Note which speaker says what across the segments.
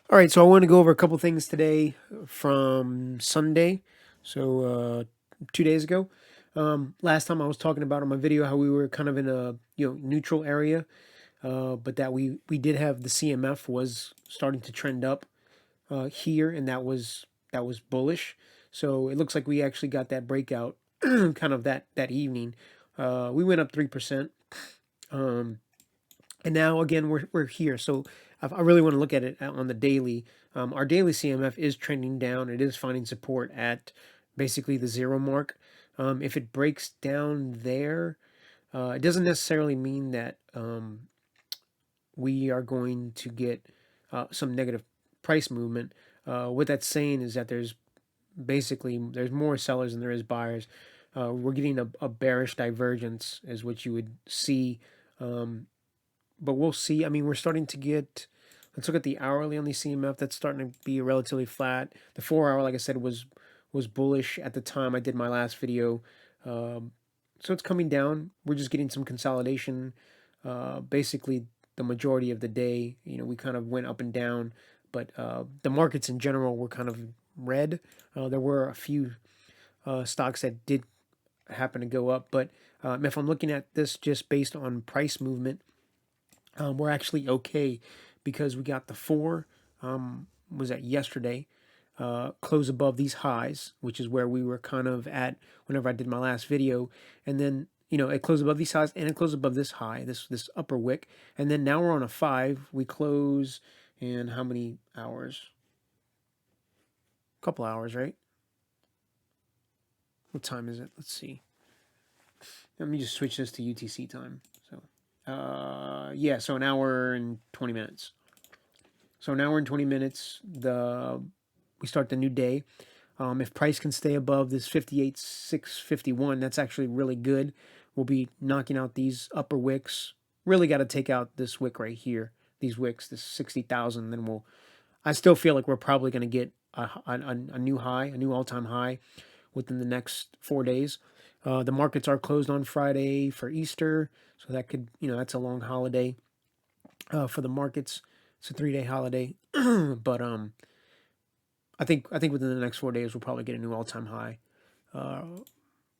Speaker 1: All right, so I want to go over a couple things today from Sunday. So 2 days ago, last time I was talking about in my video how we were kind of in a neutral area, but that we did have the CMF was starting to trend up here, and that was bullish. So it looks like we actually got that breakout kind of that evening. We went up 3%. Um, and now again we're here. So I really want to look at it on the daily. Our daily CMF is trending down. It is finding support at basically the zero mark. If it breaks down there, it doesn't necessarily mean that we are going to get some negative price movement. What that's saying is that there's more sellers than there is buyers. We're getting a bearish divergence, is what you would see. Um, but we'll see. I mean, we're starting to get. Let's look at the hourly on the CMF. That's starting to be relatively flat. The 4 hour, like I said, was bullish at the time I did my last video. Um, so it's coming down. We're just getting some consolidation. Basically, the majority of the day, we kind of went up and down, but the markets in general were kind of red. There were a few stocks that did happen to go up, but if I'm looking at this just based on price movement, we're actually okay because we got the four. Was that yesterday? Close above these highs, which is where we were kind of at whenever I did my last video, and then it closed above these highs and it closed above this high, this upper wick, and then now we're on a five. We close in how many hours? A couple hours, right? What time is it? Let's see. Let me just switch this to UTC time. So, yeah, so an hour and 20 minutes. So an hour and 20 minutes, we start the new day. If price can stay above this 58,651, that's actually really good. We'll be knocking out these upper wicks. Really got to take out this wick right here. These wicks, this 60,000. Then I still feel like we're probably going to get a new high, a new all-time high within the next 4 days. The markets are closed on Friday for Easter, so that could, that's a long holiday for the markets. It's a 3-day holiday, but I think within the next 4 days we'll probably get a new all-time high, uh,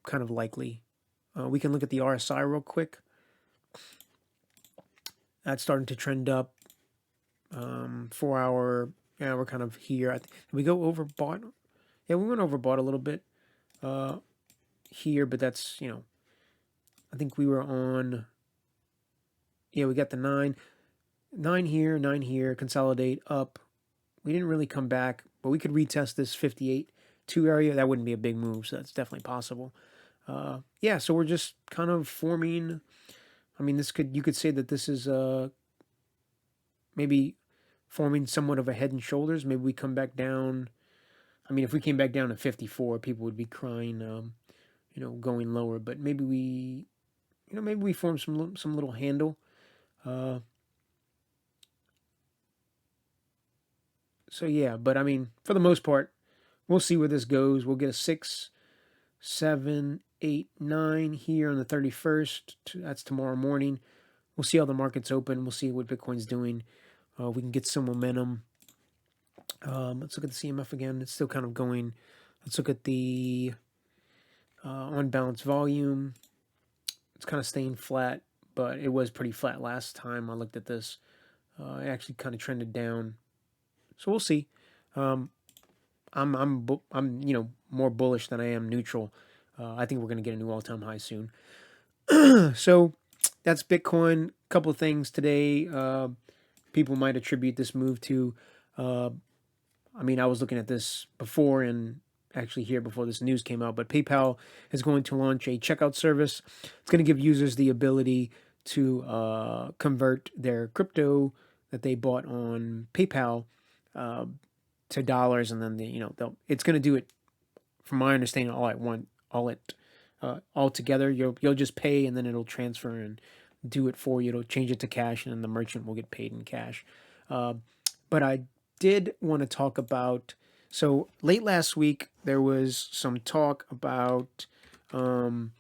Speaker 1: kind of likely. We can look at the RSI real quick. That's starting to trend up. 4 hour, yeah, we're kind of here. Did we go overbought? Yeah, we went overbought a little bit here, but that's I think we were on. Yeah, we got the nine here, nine here, consolidate up. We didn't really come back, but we could retest this 58.2 area. That wouldn't be a big move, so that's definitely possible. Yeah, so we're just kind of forming. I mean, you could say that this is maybe forming somewhat of a head and shoulders. Maybe we come back down. I mean, if we came back down to 54, people would be crying, going lower. But maybe we form some little handle. Uh, so yeah, but I mean, for the most part, we'll see where this goes. We'll get a 6, 7, 8, 9 here on the 31st. That's tomorrow morning. We'll see how the market's open. We'll see what Bitcoin's doing. We can get some momentum. Let's look at the CMF again. It's still kind of going. Let's look at the on balance volume. It's kind of staying flat, but it was pretty flat last time I looked at this. It actually kind of trended down. So we'll see. Um, I'm more bullish than I am neutral. I think we're going to get a new all-time high soon. So that's Bitcoin. A couple of things today. People might attribute this move to. I mean, I was looking at this before and actually here before this news came out, but PayPal is going to launch a checkout service. It's going to give users the ability to convert their crypto that they bought on PayPal uh, to dollars, and then it's going to do it, from my understanding, all together. You'll just pay, and then it'll transfer and do it for you. It'll change it to cash, and then the merchant will get paid in cash. Uh, but I did want to talk about. So late last week, there was some talk about some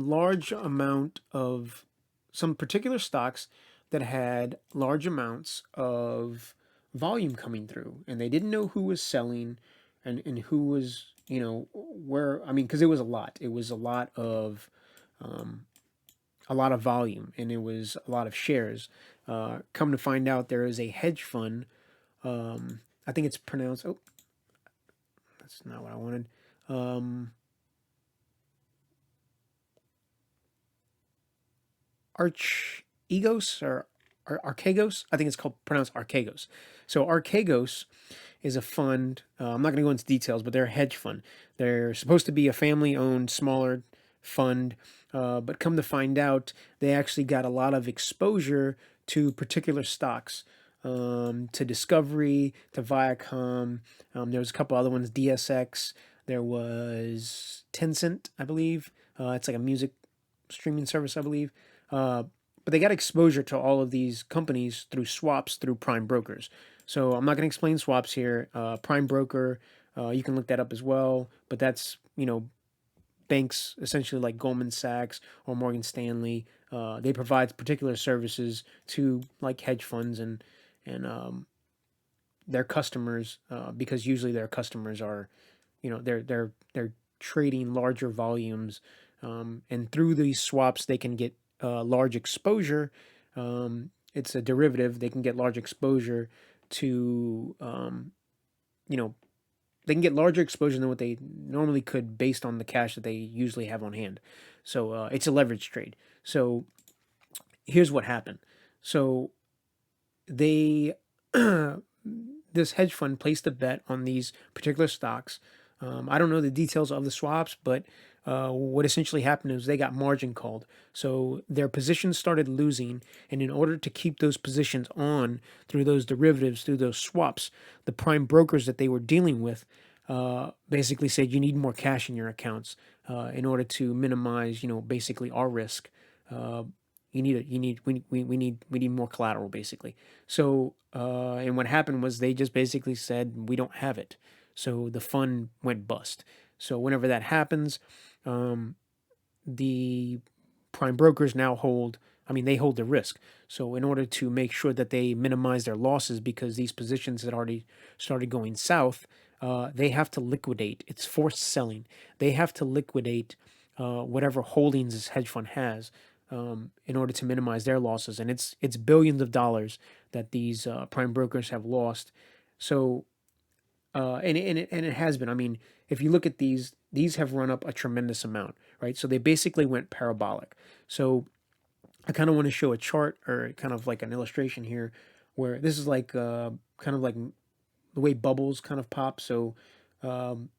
Speaker 1: large amount of some particular stocks that had large amounts of volume coming through, and they didn't know who was selling and who was, where. I mean, because it was a lot. It was um, a lot of volume, and it was a lot of shares. Come to find out, there is a hedge fund. I think it's pronounced. Oh, that's not what I wanted. Um, Archegos or Archegos. I think it's called pronounced Archegos. So Archegos is a fund. I'm not going to go into details, but they're a hedge fund. They're supposed to be a family-owned, smaller fund, but come to find out, they actually got a lot of exposure to particular stocks, to Discovery, to Viacom. There was a couple other ones, DSX. There was Tencent, I believe. It's like a music streaming service, I believe. Uh, but they got exposure to all of these companies through swaps through prime brokers. So I'm not going to explain swaps here. Prime broker, you can look that up as well. But that's, banks essentially like Goldman Sachs or Morgan Stanley. They provide particular services to like hedge funds and their customers, because usually their customers are, they're trading larger volumes, and through these swaps they can get large exposure. It's a derivative. They can get large exposure to, you know, they can get larger exposure than what they normally could based on the cash that they usually have on hand. So it's a leverage trade. So here's what happened. So they this hedge fund placed a bet on these particular stocks. I don't know the details of the swaps, but what essentially happened is they got margin called. So their positions started losing, and in order to keep those positions on through those derivatives, through those swaps, the prime brokers that they were dealing with basically said you need more cash in your accounts in order to minimize, basically our risk. Uh, we need more collateral, basically. So and what happened was they just basically said we don't have it. So the fund went bust. So whenever that happens, um, the prime brokers now hold, I mean, they hold the risk. So in order to make sure that they minimize their losses, because these positions had already started going south, they have to liquidate. It's forced selling. They have to liquidate whatever holdings this hedge fund has, in order to minimize their losses. And it's billions of dollars that these prime brokers have lost. So and it has been. I mean, if you look at these have run up a tremendous amount, right? So they basically went parabolic. So I kind of want to show a chart or kind of like an illustration here, where this is like kind of like the way bubbles kind of pop. So um,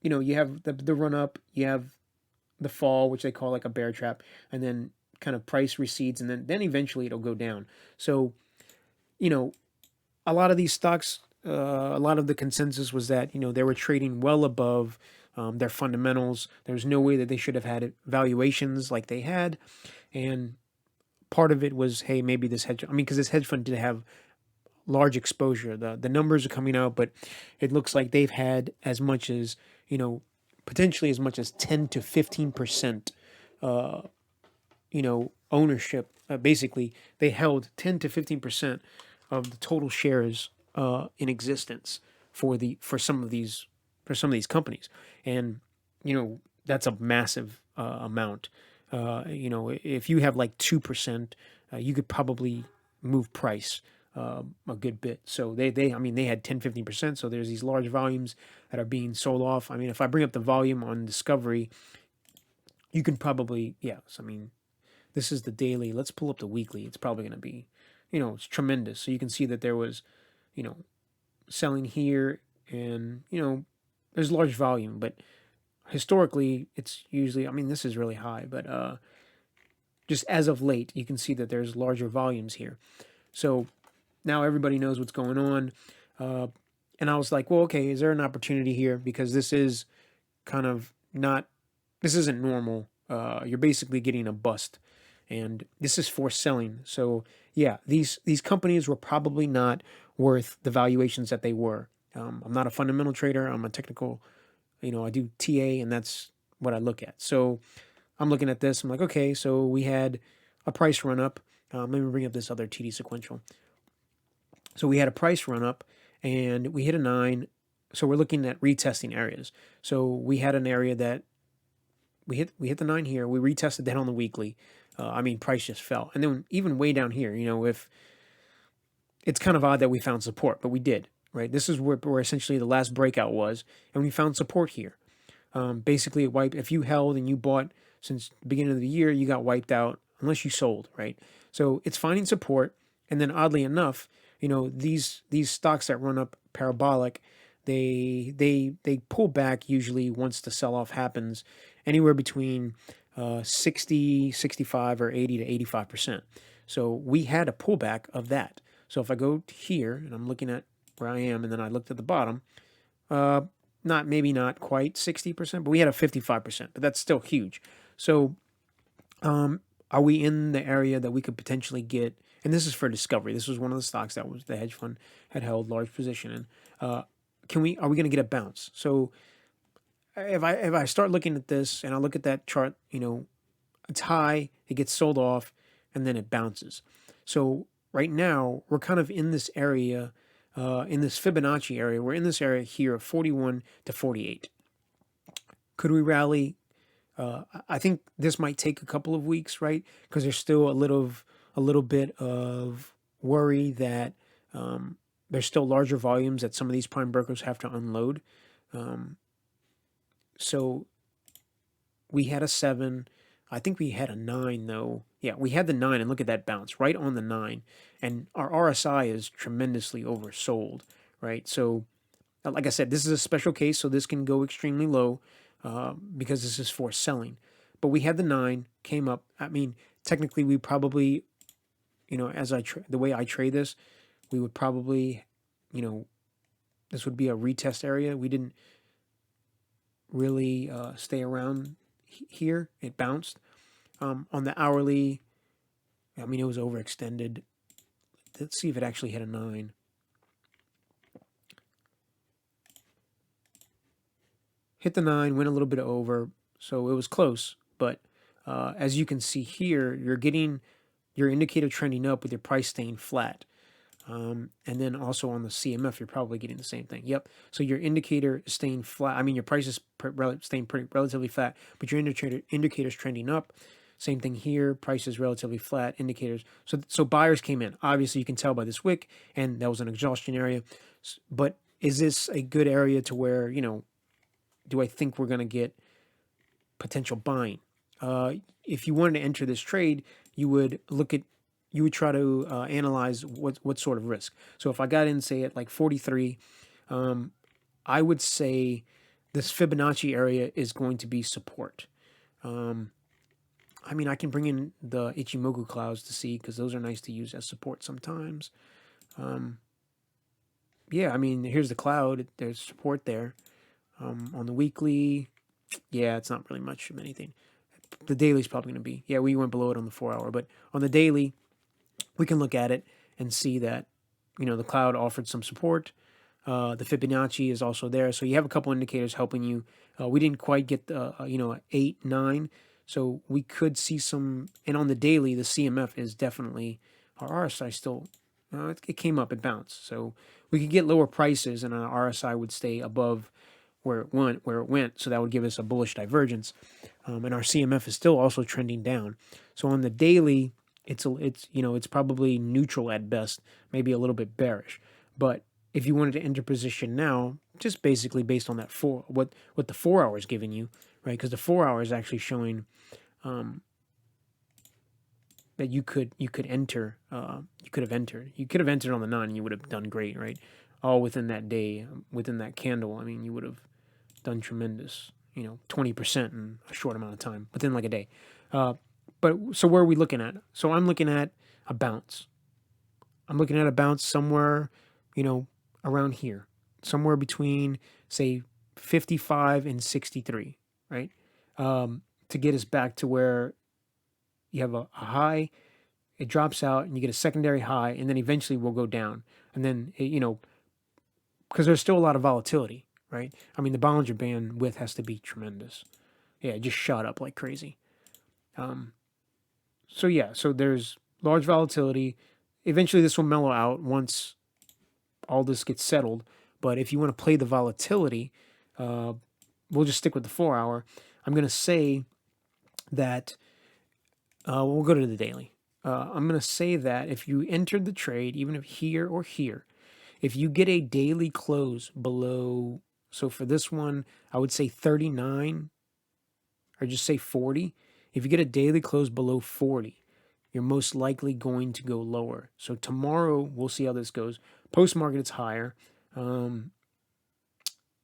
Speaker 1: you have the run up, you have the fall, which they call like a bear trap, and then kind of price recedes, and then eventually it'll go down. So you know a lot of these stocks, a lot of the consensus was that they were trading well above their fundamentals. There's no way that they should have had valuations like they had, and part of it was, hey, maybe this hedge. I mean, because this hedge fund did have large exposure. The numbers are coming out, but it looks like they've had as much as potentially as much as 10 to 15%. Ownership. Basically, they held 10 to 15% of the total shares in existence for some of these companies, and that's a massive amount. If you have like 2%, you could probably move price a good bit. So I mean, they had 10 to 15%. So there's these large volumes that are being sold off. I mean, if I bring up the volume on Discovery, you can probably, yes. I mean, this is the daily. Let's pull up the weekly. It's probably going to be, it's tremendous. So you can see that there was, you know, selling here, and there's large volume, but historically it's usually, I mean, this is really high, but just as of late, you can see that there's larger volumes here. So now everybody knows what's going on. Uh, and I was like, well, okay, is there an opportunity here? Because this is kind of not, this isn't normal. You're basically getting a bust, and this is for selling. So yeah, these companies were probably not worth the valuations that they were. I'm not a fundamental trader. I'm a technical. I do TA, and that's what I look at. So I'm looking at this. I'm like, okay, so we had a price run up. Let me bring up this other TD sequential. So we had a price run up and we hit a 9. So we're looking at retesting areas. So we had an area that we hit the 9 here. We retested that on the weekly. Price just fell. And then even way down here, if it's kind of odd that we found support, but we did, right? This is where essentially the last breakout was, and we found support here. Basically, it wiped. If you held and you bought since the beginning of the year, you got wiped out unless you sold, right? So it's finding support, and then oddly enough, these stocks that run up parabolic, they pull back usually once the sell off happens, anywhere between 60, 65, or 80 to 85%. So we had a pullback of that. So if I go here and I'm looking at where I am, and then I looked at the bottom, not quite 60%, but we had a 55%, but that's still huge. So are we in the area that we could potentially get? And this is for Discovery. This was one of the stocks that was the hedge fund had held large position in. Are we going to get a bounce? So if I start looking at this and I look at that chart, it's high, it gets sold off, and then it bounces. So right now we're kind of in this area, in this Fibonacci area. We're in this area here of 41 to 48. Could we rally? I think this might take a couple of weeks, right? Because there's still a little bit of worry that there's still larger volumes that some of these prime brokers have to unload. So we had a 7. I think we had a 9 though. Yeah, we had the 9, and look at that bounce right on the 9. And our RSI is tremendously oversold, right? So like I said, this is a special case, so this can go extremely low because this is for selling. But we had the 9, came up. Technically we probably, as the way I trade this, we would probably, this would be a retest area. We didn't really stay around here. It bounced. On the hourly, it was overextended. Let's see if it actually hit a 9. Hit the 9, went a little bit over, so it was close. But as you can see here, you're getting your indicator trending up with your price staying flat. And then also on the CMF, you're probably getting the same thing. Yep. So your indicator is staying flat. Your price is staying relatively flat, but your indicator's trending up. Same thing here. Price is relatively flat. Indicators. So buyers came in. Obviously, you can tell by this wick, and that was an exhaustion area. But is this a good area to where, do I think we're going to get potential buying? If you wanted to enter this trade, you would try to analyze what sort of risk. So if I got in, say, at like 43, I would say this Fibonacci area is going to be support. I can bring in the Ichimoku clouds to see, because those are nice to use as support sometimes. Here's the cloud. There's support there. On the weekly, it's not really much of anything. The daily's probably going to be, we went below it on the 4-hour, but on the daily, we can look at it and see that, the cloud offered some support. The Fibonacci is also there. So you have a couple indicators helping you. We didn't quite get the, 8, 9. So we could see some, and on the daily, the CMF is definitely, our RSI still, it came up, it bounced. So we could get lower prices and our RSI would stay above where it went. So that would give us a bullish divergence. And our CMF is still also trending down. So on the daily, it's probably neutral at best, maybe a little bit bearish. But if you wanted to enter position now, just basically based on that what the 4-hour is giving you, right? Because the 4-hour is actually showing that you could enter. You could have entered. You could have entered on the 9, and you would have done great, right? All within that day, within that candle. You would have done tremendous. 20% in a short amount of time, within like a day. But so where are we looking at? So I'm looking at a bounce. I'm looking at a bounce somewhere, around here, somewhere between, say, 55 and 63, right? To get us back to where you have a high, it drops out, and you get a secondary high, and then eventually we'll go down. And then, because there's still a lot of volatility, right? The Bollinger Band width has to be tremendous. Yeah, it just shot up like crazy. So there's large volatility. Eventually, this will mellow out once all this gets settled. But if you want to play the volatility, uh, we'll just stick with the 4 hour. I'm going to say that we'll go to the daily. I'm going to say that if you entered the trade, even if here or here, if you get a daily close below, so for this one, I would say 39 or just say 40. If you get a daily close below 40, you're most likely going to go lower. So tomorrow, we'll see how this goes. Post market, it's higher. Um,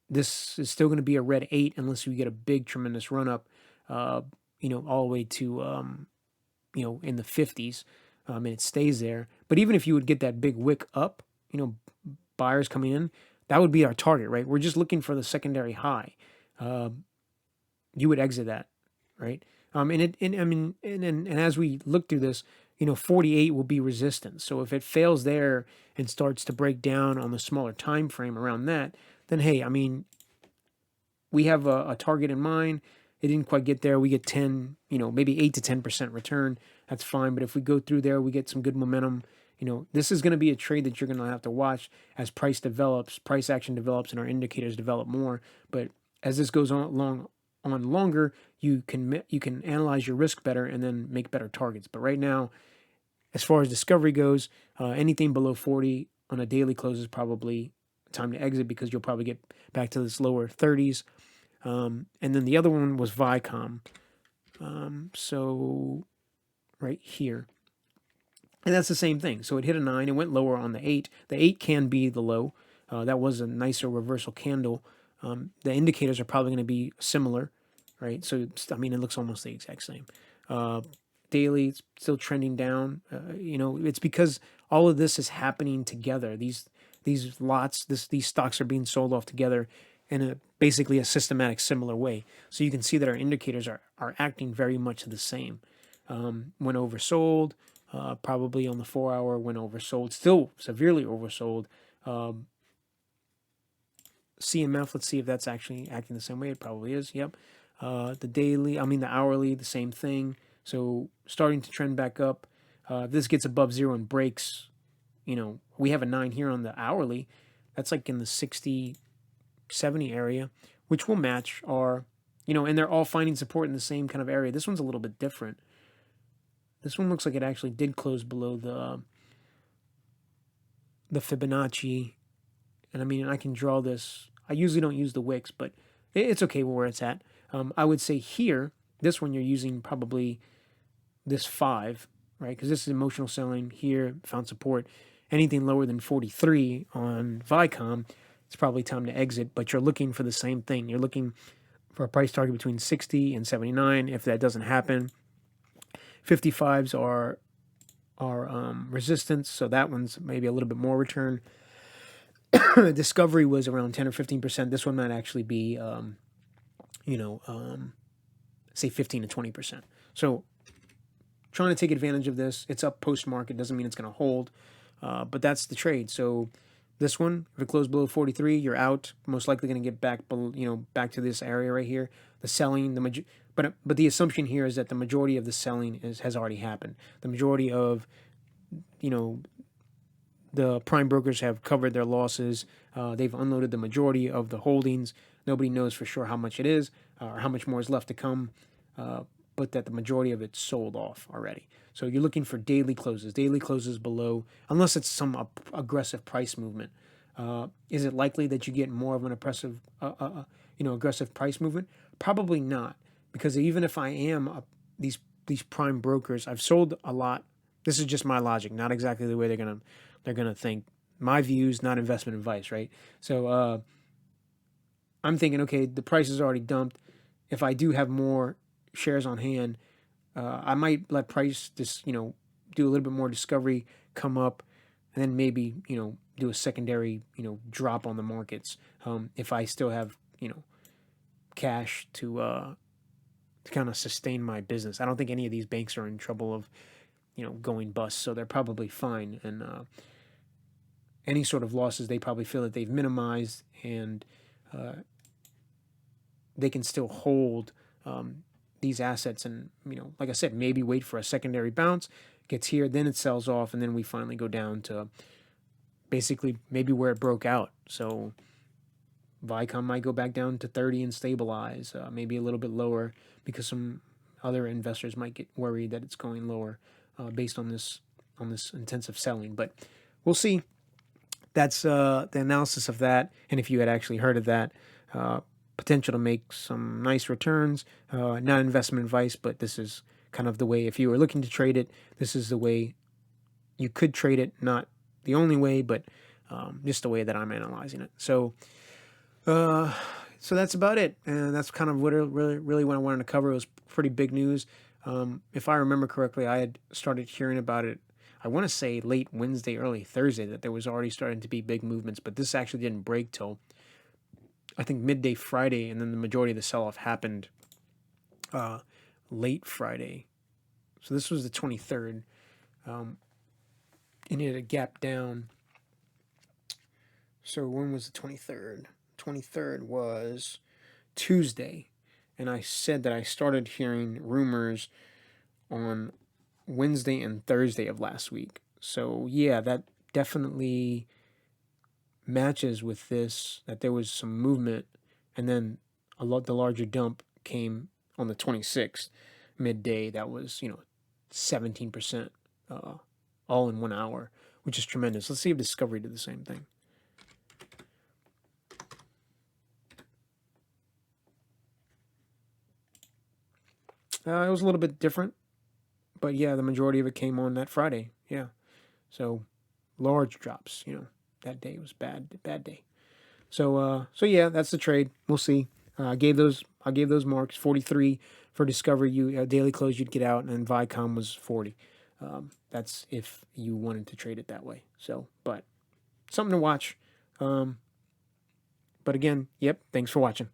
Speaker 1: this is still going to be a red 8 unless you get a big, tremendous run up, all the way to, in the 50s, and it stays there. But even if you would get that big wick up, buyers coming in, that would be our target, right? We're just looking for the secondary high. You would exit that, right? And as we look through this, 48 will be resistance. So if it fails there and starts to break down on the smaller time frame around that, then hey, we have a target in mind. It didn't quite get there. We get 10, maybe 8 to 10% return. That's fine. But if we go through there, we get some good momentum. This is going to be a trade that you're going to have to watch as price develops, price action develops, and our indicators develop more. But as this goes on longer, you can analyze your risk better and then make better targets. But right now, as far as discovery goes, anything below 40 on a daily close is probably time to exit because you'll probably get back to this lower 30s. And then the other one was Viacom. So right here. And that's the same thing. So it hit a 9. It went lower on the 8. The 8 can be the low. That was a nicer reversal candle. The indicators are probably going to be similar, right? So, it looks almost the exact same. Daily, it's still trending down. It's because all of this is happening together. These lots, these stocks are being sold off together in basically a systematic, similar way. So you can see that our indicators are acting very much the same. When oversold, probably on the 4 hour, when oversold, still severely oversold. CMF, let's see if that's actually acting the same way. It probably is. Yep. The hourly, the same thing. So starting to trend back up. If this gets above 0 and breaks, we have a 9 here on the hourly. That's like in the 60, 70 area, which will match our, and they're all finding support in the same kind of area. This one's a little bit different. This one looks like it actually did close below the Fibonacci. And I can draw this. I usually don't use the wicks, but it's okay where it's at. I would say here, this one you're using probably this 5, right? Because this is emotional selling. Here, found support. Anything lower than 43 on Viacom, it's probably time to exit. But you're looking for the same thing. You're looking for a price target between 60 and 79. If that doesn't happen, 55s are resistance. So that one's maybe a little bit more return. Discovery was around 10 or 15%. This one might actually be, say 15 to 20%. So trying to take advantage of this. It's up post market. Doesn't mean it's going to hold, but that's the trade. So this one, if it closed below 43, you're out. Most likely going to get back below, back to this area right here. The selling, but the assumption here is that the majority of the selling has already happened. The majority of, the prime brokers have covered their losses. They've unloaded the majority of the holdings. Nobody knows for sure how much it is or how much more is left to come, but that the majority of it's sold off already. So you're looking for daily closes below, unless it's some aggressive price movement. Is it likely that you get more of an aggressive price movement? Probably not, because even if I am these prime brokers, I've sold a lot. This is just my logic, not exactly the way they're gonna think. My views, not investment advice, right? So I'm thinking, okay, the price is already dumped. If I do have more shares on hand, I might let price just do a little bit more discovery, come up, and then maybe do a secondary drop on the markets. If I still have cash to kind of sustain my business. I don't think any of these banks are in trouble of going bust, so they're probably fine. And any sort of losses, they probably feel that they've minimized, and they can still hold these assets. And like I said, maybe wait for a secondary bounce, gets here, then it sells off, and then we finally go down to basically maybe where it broke out. So Vicom might go back down to 30 and stabilize, maybe a little bit lower, because some other investors might get worried that it's going lower based on this intensive selling. But we'll see. That's the analysis of that. And if you had actually heard of that, potential to make some nice returns. Not investment advice, but this is kind of the way. If you were looking to trade it, this is the way you could trade it. Not the only way, but just the way that I'm analyzing it. Uh, so that's about it, and that's kind of what really what I wanted to cover. It was pretty big news. If I remember correctly, I had started hearing about it. I want to say late Wednesday, early Thursday, that there was already starting to be big movements, but this actually didn't break till I think midday Friday, and then the majority of the sell off happened late Friday. So this was the 23rd, and it had gapped down. So when was the 23rd? 23rd was Tuesday, and I said that I started hearing rumors on Wednesday and Thursday of last week. So yeah, that definitely matches with this, that there was some movement, and then the larger dump came on the 26th midday. That was 17% all in 1 hour, which is tremendous. Let's see if Discovery did the same thing. It was a little bit different, but yeah, the majority of it came on that Friday. Yeah, so large drops. That day was bad day. So yeah, that's the trade. We'll see. I gave those marks. 43 for Discovery. You daily close, you'd get out, and Viacom was 40. That's if you wanted to trade it that way. So, but something to watch. But again, yep. Thanks for watching.